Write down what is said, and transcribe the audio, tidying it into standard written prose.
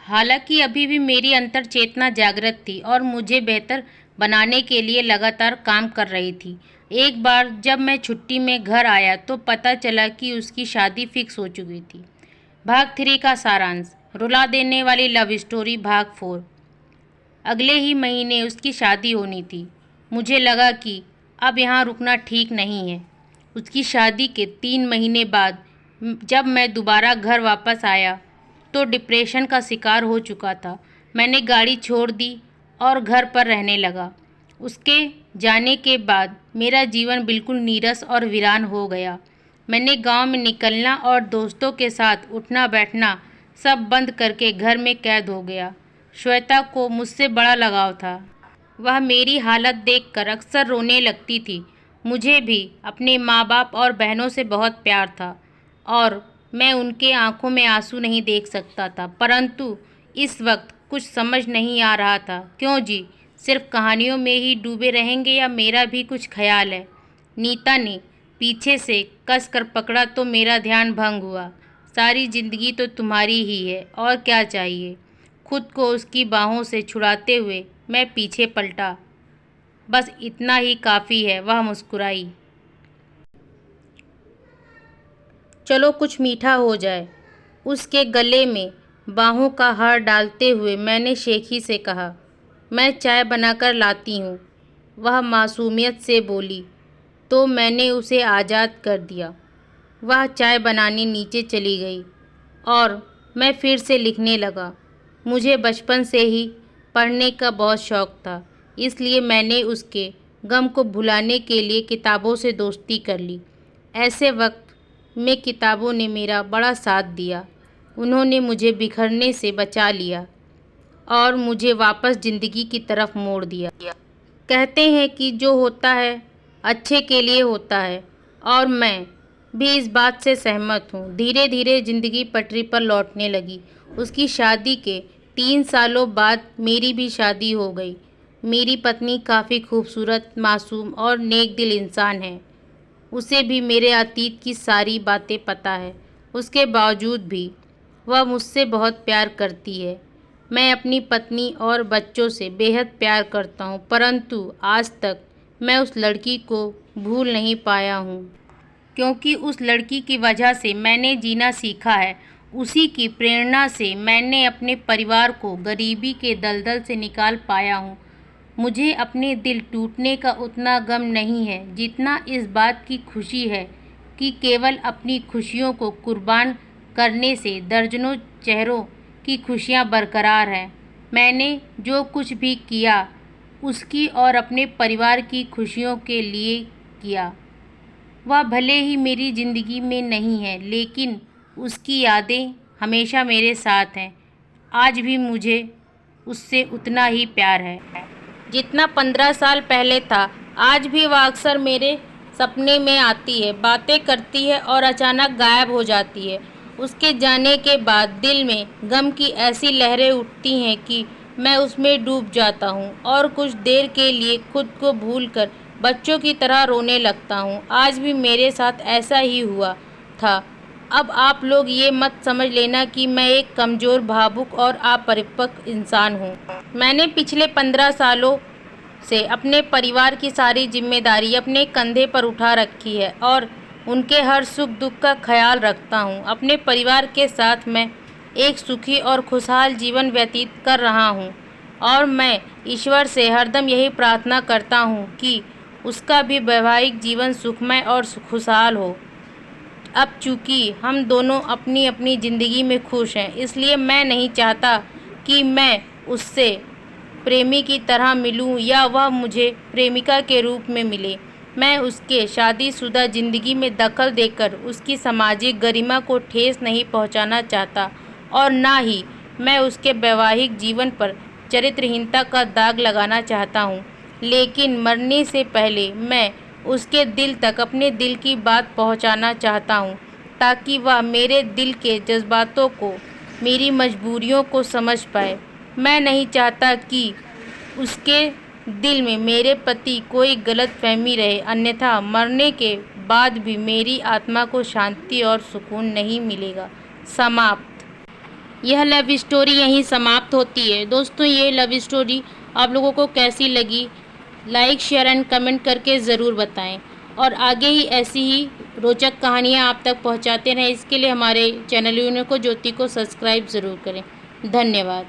हालांकि अभी भी मेरी अंतर चेतना जागृत थी और मुझे बेहतर बनाने के लिए लगातार काम कर रही थी। एक बार जब मैं छुट्टी में घर आया तो पता चला कि उसकी शादी फिक्स हो चुकी थी। भाग 3 का सारांश। रुला देने वाली लव स्टोरी भाग 4। अगले ही महीने उसकी शादी होनी थी। मुझे लगा कि अब यहाँ रुकना ठीक नहीं है। उसकी शादी के 3 महीने बाद जब मैं दोबारा घर वापस आया तो डिप्रेशन का शिकार हो चुका था। मैंने गाड़ी छोड़ दी और घर पर रहने लगा। उसके जाने के बाद मेरा जीवन बिल्कुल नीरस और वीरान हो गया। मैंने गांव में निकलना और दोस्तों के साथ उठना बैठना सब बंद करके घर में कैद हो गया। श्वेता को मुझसे बड़ा लगाव था। वह मेरी हालत देखकर अक्सर रोने लगती थी। मुझे भी अपने माँ बाप और बहनों से बहुत प्यार था और मैं उनके आंखों में आंसू नहीं देख सकता था, परंतु इस वक्त कुछ समझ नहीं आ रहा था। क्यों जी, सिर्फ कहानियों में ही डूबे रहेंगे या मेरा भी कुछ ख्याल है? नीता ने पीछे से कस कर पकड़ा तो मेरा ध्यान भंग हुआ। सारी जिंदगी तो तुम्हारी ही है, और क्या चाहिए? खुद को उसकी बाहों से छुड़ाते हुए मैं पीछे पलटा। बस इतना ही काफ़ी है, वह मुस्कुराई। चलो कुछ मीठा हो जाए। उसके गले में बाहों का हार डालते हुए मैंने शेखी से कहा, मैं चाय बनाकर लाती हूँ। वह मासूमियत से बोली तो मैंने उसे आज़ाद कर दिया। वह चाय बनाने नीचे चली गई और मैं फिर से लिखने लगा। मुझे बचपन से ही पढ़ने का बहुत शौक़ था, इसलिए मैंने उसके गम को भुलाने के लिए किताबों से दोस्ती कर ली। ऐसे वक्त में किताबों ने मेरा बड़ा साथ दिया। उन्होंने मुझे बिखरने से बचा लिया और मुझे वापस ज़िंदगी की तरफ मोड़ दिया। कहते हैं कि जो होता है अच्छे के लिए होता है, और मैं भी इस बात से सहमत हूँ। धीरे धीरे ज़िंदगी पटरी पर लौटने लगी। उसकी शादी के 3 सालों बाद मेरी भी शादी हो गई। मेरी पत्नी काफ़ी खूबसूरत, मासूम और नेक दिल इंसान है। उसे भी मेरे अतीत की सारी बातें पता है। उसके बावजूद भी वह मुझसे बहुत प्यार करती है। मैं अपनी पत्नी और बच्चों से बेहद प्यार करता हूँ, परंतु आज तक मैं उस लड़की को भूल नहीं पाया हूँ, क्योंकि उस लड़की की वजह से मैंने जीना सीखा है। उसी की प्रेरणा से मैंने अपने परिवार को गरीबी के दलदल से निकाल पाया हूँ। मुझे अपने दिल टूटने का उतना गम नहीं है जितना इस बात की खुशी है कि केवल अपनी खुशियों को कुर्बान करने से दर्जनों चेहरों की खुशियाँ बरकरार हैं। मैंने जो कुछ भी किया उसकी और अपने परिवार की खुशियों के लिए किया। वह भले ही मेरी ज़िंदगी में नहीं है, लेकिन उसकी यादें हमेशा मेरे साथ हैं। आज भी मुझे उससे उतना ही प्यार है जितना 15 साल पहले था। आज भी वह अक्सर मेरे सपने में आती है, बातें करती है और अचानक गायब हो जाती है। उसके जाने के बाद दिल में गम की ऐसी लहरें उठती हैं कि मैं उसमें डूब जाता हूँ और कुछ देर के लिए खुद को भूलकर बच्चों की तरह रोने लगता हूँ। आज भी मेरे साथ ऐसा ही हुआ था। अब आप लोग ये मत समझ लेना कि मैं एक कमज़ोर, भावुक और अपरिपक्व इंसान हूँ। मैंने पिछले 15 सालों से अपने परिवार की सारी जिम्मेदारी अपने कंधे पर उठा रखी है और उनके हर सुख दुख का ख्याल रखता हूँ। अपने परिवार के साथ मैं एक सुखी और खुशहाल जीवन व्यतीत कर रहा हूँ और मैं ईश्वर से हरदम यही प्रार्थना करता हूँ कि उसका भी वैवाहिक जीवन सुखमय और खुशहाल हो। अब चूँकि हम दोनों अपनी अपनी ज़िंदगी में खुश हैं, इसलिए मैं नहीं चाहता कि मैं उससे प्रेमी की तरह मिलूं या वह मुझे प्रेमिका के रूप में मिले। मैं उसके शादीशुदा ज़िंदगी में दखल देकर उसकी सामाजिक गरिमा को ठेस नहीं पहुंचाना चाहता और ना ही मैं उसके वैवाहिक जीवन पर चरित्रहीनता का दाग लगाना चाहता हूं। लेकिन मरने से पहले मैं उसके दिल तक अपने दिल की बात पहुंचाना चाहता हूं, ताकि वह मेरे दिल के जज्बातों को, मेरी मजबूरियों को समझ पाए। मैं नहीं चाहता कि उसके दिल में मेरे प्रति कोई गलतफहमी रहे, अन्यथा मरने के बाद भी मेरी आत्मा को शांति और सुकून नहीं मिलेगा। समाप्त। यह लव स्टोरी यहीं समाप्त होती है। दोस्तों, ये लव स्टोरी आप लोगों को कैसी लगी, लाइक शेयर एंड कमेंट करके ज़रूर बताएं और आगे ही ऐसी ही रोचक कहानियाँ आप तक पहुँचाते रहें। इसके लिए हमारे चैनल यूनिको ज्योति को सब्सक्राइब ज़रूर करें। धन्यवाद।